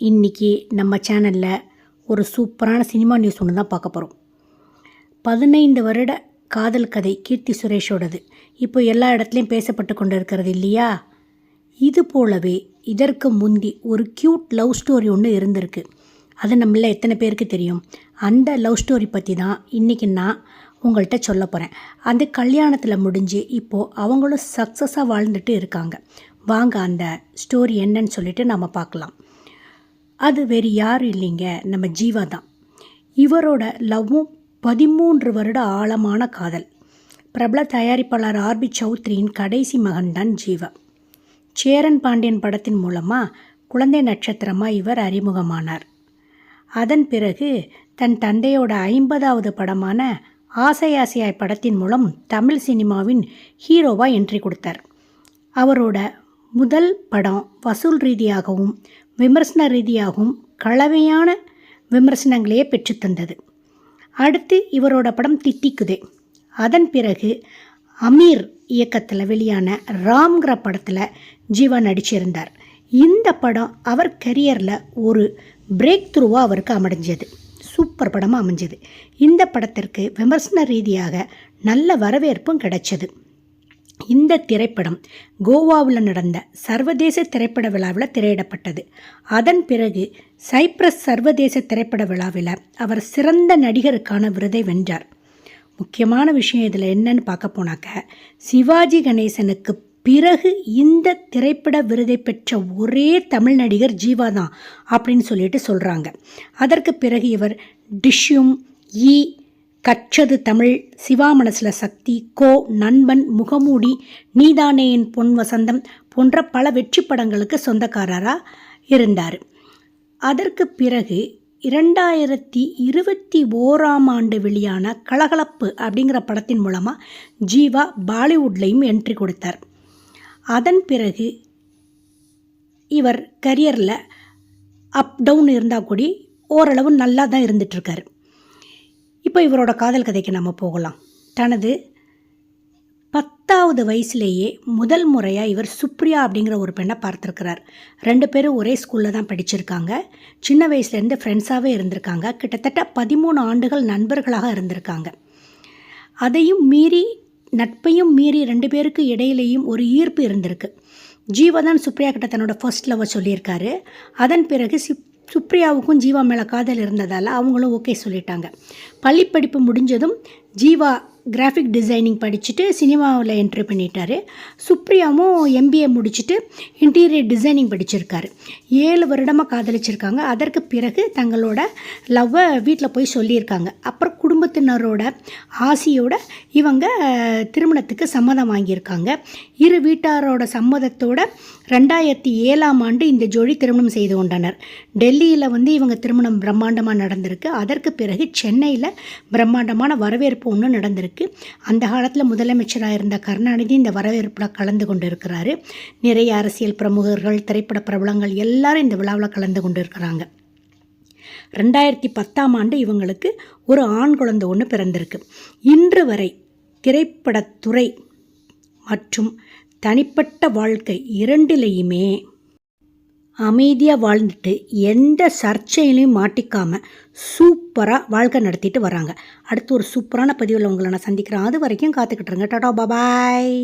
இன்றைக்கி நம்ம சேனலில் ஒரு சூப்பரான சினிமா நியூஸ் ஒன்று தான் பார்க்க போகிறோம். 15 வருட காதல் கதை கீர்த்தி சுரேஷோடது இப்போ எல்லா இடத்துலையும் பேசப்பட்டு கொண்டு இருக்கிறது இல்லையா? இது போலவே இதற்கு முந்தி ஒரு க்யூட் லவ் ஸ்டோரி ஒன்று இருந்திருக்கு. அது நம்மள எத்தனை பேருக்கு தெரியும்? அந்த லவ் ஸ்டோரி பற்றி தான் இன்றைக்கி நான் உங்கள்கிட்ட சொல்ல போகிறேன். அந்த கல்யாணத்தில் முடிஞ்சு இப்போது அவங்களும் சக்ஸஸாக வாழ்ந்துட்டு இருக்காங்க. வாங்க அந்த ஸ்டோரி என்னன்னு சொல்லிட்டு நம்ம பார்க்கலாம். அது வேறு யாரும் இல்லைங்க, நம்ம ஜீவா தான். இவரோட லவ்வும் 13 வருட ஆழமான காதல். பிரபல தயாரிப்பாளர் ஆர்பி சௌத்ரியின் கடைசி மகன்தான் ஜீவா. சேரன் பாண்டியன் படத்தின் மூலமாக குழந்தை நட்சத்திரமாக இவர் அறிமுகமானார். அதன் பிறகு தன் தந்தையோட 50வது படமான ஆசை ஆசையாய் படத்தின் மூலம் தமிழ் சினிமாவின் ஹீரோவாக என்ட்ரி கொடுத்தார். அவரோட முதல் படம் வசூல் ரீதியாகவும் விமர்சன ரீதியாகவும் கலவையான விமர்சனங்களையே பெற்றுத்தந்தது. அடுத்து இவரோட படம் தித்திக்குதே. அதன் பிறகு அமீர் இயக்கத்தில் வெளியான ராம்ங்கிற படத்தில் ஜீவா நடிச்சிருந்தார். இந்த படம் அவர் கரியரில் ஒரு பிரேக் த்ரூவாக அவருக்கு அமைஞ்சது. சூப்பர் படமாக அமைஞ்சது. இந்த படத்திற்கு விமர்சன ரீதியாக நல்ல வரவேற்பும் கிடைச்சது. இந்த திரைப்படம் கோவாவில் நடந்த சர்வதேச திரைப்பட விழாவில் திரையிடப்பட்டது. அதன் பிறகு சைப்ரஸ் சர்வதேச திரைப்பட விழாவில் அவர் சிறந்த நடிகருக்கான விருதை வென்றார். முக்கியமான விஷயம் இதில் என்னன்னு பார்க்க போனாக்க, சிவாஜி கணேசனுக்கு பிறகு இந்த திரைப்பட விருதை பெற்ற ஒரே தமிழ் நடிகர் ஜீவா தான் அப்படின்னு சொல்லிட்டு சொல்கிறாங்க. அதற்கு பிறகு இவர் டிஷ்யூம், கற்றது தமிழ், சிவா மனசில் சக்தி, கோ, நண்பன், முகமூடி, நீதானே என் பொன் வசந்தம் போன்ற பல வெற்றி படங்களுக்கு சொந்தக்காரராக இருந்தார். அதற்கு பிறகு 2021 வெளியான கலகலப்பு அப்படிங்கிற படத்தின் மூலமாக ஜீவா பாலிவுட்லேயும் என்ட்ரி கொடுத்தார். அதன் பிறகு இவர் கரியரில் அப் டவுன் இருந்தால் கூடி ஓரளவு நல்லா தான் இருந்துகிட்ருக்கார். இப்போ இவரோட காதல் கதைக்கு நம்ம போகலாம். தனது 10வது வயசுலேயே முதல் முறையாக இவர் சுப்ரியா அப்படிங்கிற ஒரு பெண்ணை பார்த்துருக்கிறார். 2 பேரும் ஒரே ஸ்கூலில் தான் படிச்சிருக்காங்க. சின்ன வயசுலேருந்து ஃப்ரெண்ட்ஸாகவே இருந்திருக்காங்க. கிட்டத்தட்ட 13 ஆண்டுகள் நண்பர்களாக இருந்திருக்காங்க. அதையும் மீறி, நட்பையும் மீறி 2 பேருக்கு இடையிலேயும் ஒரு ஈர்ப்பு இருந்திருக்கு. ஜீவா தான் சுப்ரியா கிட்ட தன்னோட ஃபர்ஸ்ட் லவ்வை சொல்லியிருக்காரு. அதன் பிறகு சுப்ரியாவுக்கும் ஜீவா மேலே காதல் இருந்ததால் அவங்களும் ஓகே சொல்லிட்டாங்க. பள்ளி படிப்பு முடிஞ்சதும் ஜீவா கிராஃபிக் டிசைனிங் படிச்சுட்டு சினிமாவில் என்ட்ரி பண்ணிட்டார். சுப்ரியாவும் MBA முடிச்சுட்டு இன்டீரியர் டிசைனிங் படிச்சிருக்காரு. 7 வருடமாக காதலிச்சிருக்காங்க. அதற்கு பிறகு தங்களோட லவ்வை வீட்டில் போய் சொல்லியிருக்காங்க. அப்புறம் குடும்பத்தினரோட ஆசையோட இவங்க திருமணத்துக்கு சம்மதம் வாங்கியிருக்காங்க. இரு வீட்டாரோட சம்மதத்தோட 2007ஆம் ஆண்டு இந்த ஜோடி திருமணம் செய்து கொண்டனர். டெல்லியில் இவங்க திருமணம் பிரம்மாண்டமாக நடந்திருக்கு. அதற்கு பிறகு சென்னையில் பிரம்மாண்டமான வரவேற்பு ஒன்று நடந்திருக்கு. அந்த காலத்தில் முதலமைச்சராக இருந்த கருணாநிதி இந்த வரவேற்பில் கலந்து கொண்டு இருக்கிறாரு. நிறைய அரசியல் பிரமுகர்கள், திரைப்பட பிரபலங்கள் எல்லாரும் இந்த விழாவில் கலந்து கொண்டு இருக்கிறாங்க. 2010ஆம் ஆண்டு இவங்களுக்கு ஒரு ஆண் குழந்தை ஒன்று பிறந்திருக்கு. இன்று வரை திரைப்படத்துறை மற்றும் தனிப்பட்ட வாழ்க்கை இரண்டிலையுமே அமைதியாக வாழ்ந்துட்டு எந்த சர்ச்சையிலையும் மாட்டிக்காமல் சூப்பராக வாழ்க்கை நடத்திட்டு வராங்க. அடுத்து ஒரு சூப்பரான பதிவில் உங்களை நான் சந்திக்கிறேன். அது வரைக்கும் காத்துக்கிட்டுருங்க. டாடா, பாய்.